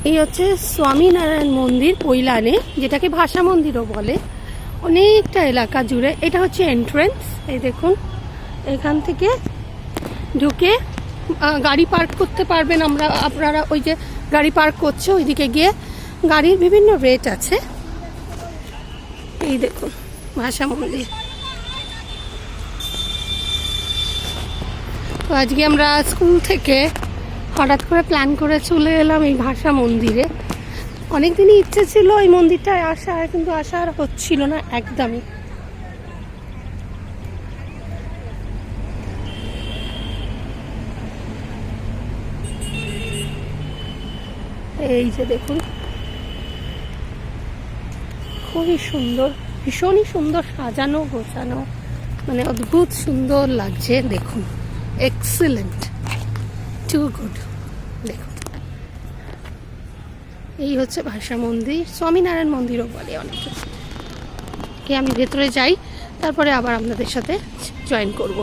এই হচ্ছে স্বামীনারায়ণ মন্দির কৈলানে, যেটাকে ভাষা মন্দিরও বলে। অনেকটা এলাকা জুড়ে। এটা হচ্ছে এন্ট্রেন্স। এই দেখুন, এখান থেকে ঢুকে গাড়ি পার্ক করতে পারবেন। আপনারা ওই যে গাড়ি পার্ক করছে ওইদিকে গিয়ে গাড়ির বিভিন্ন রেট আছে। এই দেখুন ভাষা মন্দির। তো আজকে আমরা স্কুল থেকে হঠাৎ করে প্ল্যান করে চলে এলাম এই ভাষা মন্দিরে। অনেকদিনই ইচ্ছে ছিল এই মন্দিরটায় আসার, কিন্তু আসা আর হচ্ছিল না একদমই। এই যে দেখুন, খুবই সুন্দর, ভীষণই সুন্দর সাজানো গোছানো, মানে অদ্ভুত সুন্দর লাগছে। দেখুন, এক্সিলেন্ট, টু গুড। দেখুন, এই হচ্ছে ভাষা মন্দির, স্বামীনারায়ণ মন্দিরও বলে অনেকে। আমি ভেতরে যাই, তারপরে আবার আপনাদের সাথে জয়েন করব।